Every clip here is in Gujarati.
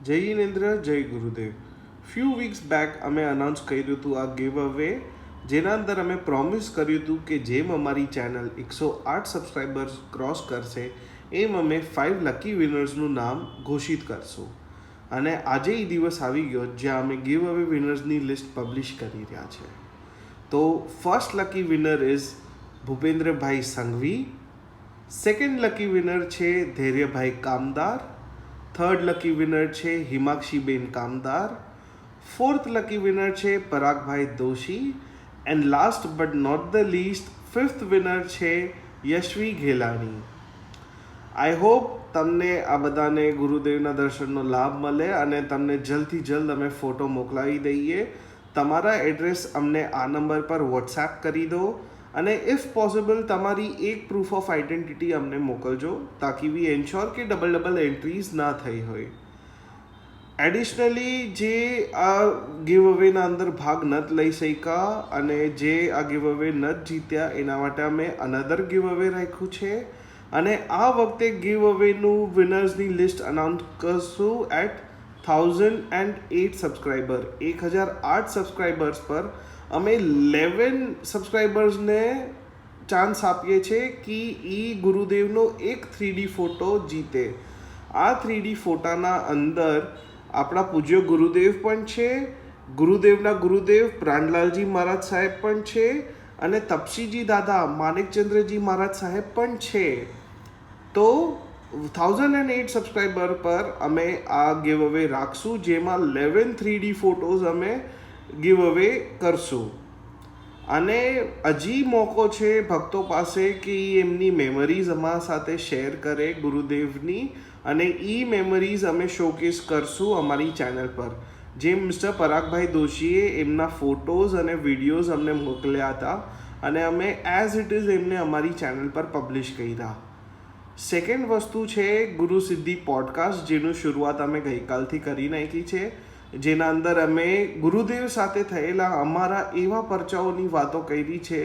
જય જિનેન્દ્ર, જય ગુરુદેવ. ફ્યુ વીક્સ બેક અમે અનાઉન્સ કર્યું હતું આ ગીવ અવે, જેના અંદર અમે પ્રોમિસ કર્યું હતું કે જેમ અમારી ચેનલ 108 સબસ્ક્રાઈબર્સ ક્રોસ કરશે એમ અમે 5 લકી વિનર્સનું નામ ઘોષિત કરશું. અને આજે એ દિવસ આવી ગયો જ્યાં અમે ગીવ અવે વિનર્સની લિસ્ટ પબ્લિશ કરી રહ્યા છે. તો first lucky winner is Bhupendrabhai Sanghavi. Second lucky winner છે ધૈર્યભાઈ કામદાર. થર્ડ લકી વિનર છે હિમાક્ષીબેન કામદાર. ફોર્થ લકી વિનર છે Paragbhai Doshi. And last but not the least fifth winner છે યશવી ઘેલાણી. આઈ હોપ તમને આ બધાને ગુરુદેવના દર્શનનો લાભ મળે અને તમને જલ્દથી જલ્દ અમે ફોટો મોકલાવી દઈએ. તમારા એડ્રેસ અમને આ નંબર પર વોટ્સએપ કરી દો અને ઇફ પોસિબલ તમારી એક પ્રૂફ ઓફ આઈડેન્ટિટી અમને મોકલજો તાકી વી એન્શ્યોર કે ડબલ એન્ટ્રીઝ ના થઈ હોય. એડિશનલી જે આ ગીવ અવેના અંદર ભાગ નથી લઈ શક્યા અને જે આ ગીવ અવે નથી જીત્યા એના માટે અમે અનધર ગીવ અવે રાખ્યું છે અને આ વખતે ગીવ અવેનું વિનર્સની લિસ્ટ અનાઉન્સ કરશું એટ 1008 સબસ્ક્રાઈબર. 1008 સબસ્ક્રાઈબર્સ પર અમે 11 સબસ્ક્રાઈબર્સને ચાન્સ આપીએ છીએ કે એ ગુરુદેવનો એક 3D ફોટો જીતે. આ 3D ફોટાના અંદર આપણા પૂજ્ય ગુરુદેવ પણ છે, ગુરુદેવના ગુરુદેવ પ્રાણલાલજી મહારાજ સાહેબ પણ છે અને તપસીજી દાદા માણેકચંદ્રજી મહારાજ સાહેબ પણ છે. તો 1008 સબસ્ક્રાઈબર પર અમે આ ગીવ અવે રાખશું જેમાં 11 3D ફોટોઝ અમે ગીવ અવે કરશું. અને હજી મોકો છે ભક્તો પાસે કે એમની મેમરીઝ અમારા સાથે શેર કરે ગુરુદેવની અને એ મેમરીઝ અમે શોકેસ કરશું અમારી ચેનલ પર. જેમ મિસ્ટર પરાગભાઈ દોશીએ એમના ફોટોઝ અને વિડીયોઝ અમને મોકલ્યા હતા અને અમે એઝ ઇટ ઇઝ એમને અમારી ચેનલ પર પબ્લિશ કર્યા. સેકન્ડ વસ્તુ છે ગુરુ સિદ્ધિ પોડકાસ્ટ, જેનું શરૂઆત અમે ગઈકાલથી કરી નાખી છે, જેના અંદર અમે ગુરુદેવ સાથે થયેલા અમારા એવા પરચાઓની વાતો કરી છે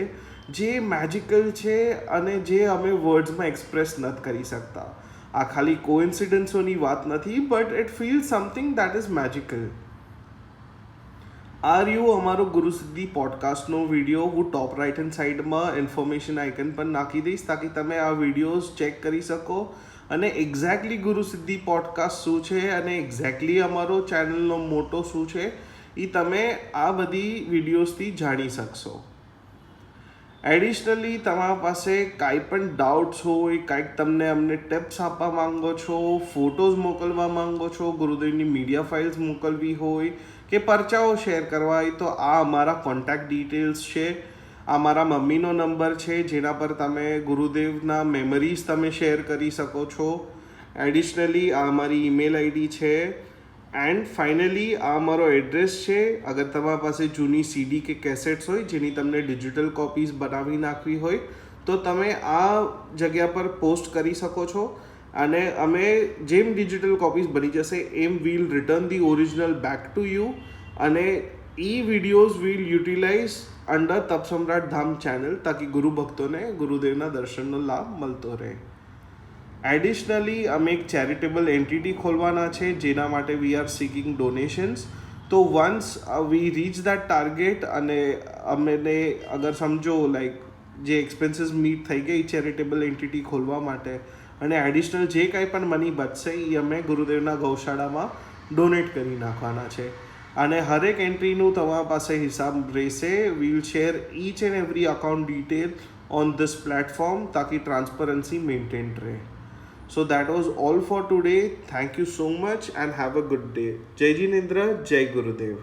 જે મેજિકલ છે અને જે અમે વર્ડ્સમાં એક્સપ્રેસ નથી કરી શકતા. આ ખાલી કોઇન્સિડન્સોની વાત નથી but it feel something that is magical. આ રહ્યું અમારો ગુરુ સિદ્ધિ પોડકાસ્ટનો વિડીયો. હું ટોપ રાઇટ હેન્ડ સાઈડમાં ઇન્ફોર્મેશન આઇકન પર નાખી દઈશ તાકી તમે આ વિડીયોઝ ચેક કરી શકો અને એક્ઝેક્ટલી ગુરુ સિદ્ધિ પોડકાસ્ટ શું છે અને એક્ઝેક્ટલી અમારો ચેનલનો મોટો શું છે એ તમે આ બધી વિડીયોઝથી જાણી શકશો. એડિશનલી તમારા પાસે કાંઈ પણ ડાઉટ્સ હોય, કાંઈક તમને અમને ટિપ્સ આપવા માંગો છો, ફોટોઝ મોકલવા માંગો છો, ગુરુદેવની મીડિયા ફાઇલ્સ મોકલવી હોય કે પરચાઓ શેર કરવા હોય તો આ અમારા કોન્ટેક્ટ ડિટેલ્સ છે. આ મારા મમ્મીનો નંબર છે જેના પર તમે ગુરુદેવના મેમરીઝ તમે શેર કરી શકો છો. એડિશનલી આ અમારી ઈમેલ આઈડી છે એન્ડ ફાઇનલી આ અમારો એડ્રેસ છે. અગર તમારા પાસે જૂની સીડી કે કેસેટ્સ હોય જેની તમને ડિજિટલ કોપીઝ બનાવી નાખવી હોય તો તમે આ જગ્યા પર પોસ્ટ કરી શકો છો અને અમે જેમ ડિજિટલ કોપીઝ બની જશે એમ will return the original back to you અને એ videos will utilize under Tap Samrat Dham channel તાકી ગુરુ ભક્તોને ગુરુદેવના દર્શનનો લાભ મળતો રહે. એડિશનલી અમે એક ચેરિટેબલ એન્ટિટી ખોલવાના છે જેના માટે વી આર સીકિંગ ડોનેશન્સ. તો once we reach that target અને અમને અગર સમજો લાઈક જે એક્સપેન્સીસ મીટ થઈ ગઈ ચેરિટેબલ એન્ટિટી ખોલવા માટે અને એડિશનલ જે કાંઈ પણ મની બચશે એ અમે ગુરુદેવના ગૌશાળામાં ડોનેટ કરી નાખવાના છે. અને હરેક એન્ટ્રીનું તમારા પાસે હિસાબ રહેશે. We'll share each and every account detail on this platform તાકી ટ્રાન્સપરન્સી મેન્ટેન રહે. So that was all for today. Thank you so much and have a good day. Jai Jinendra, Jai Gurudev.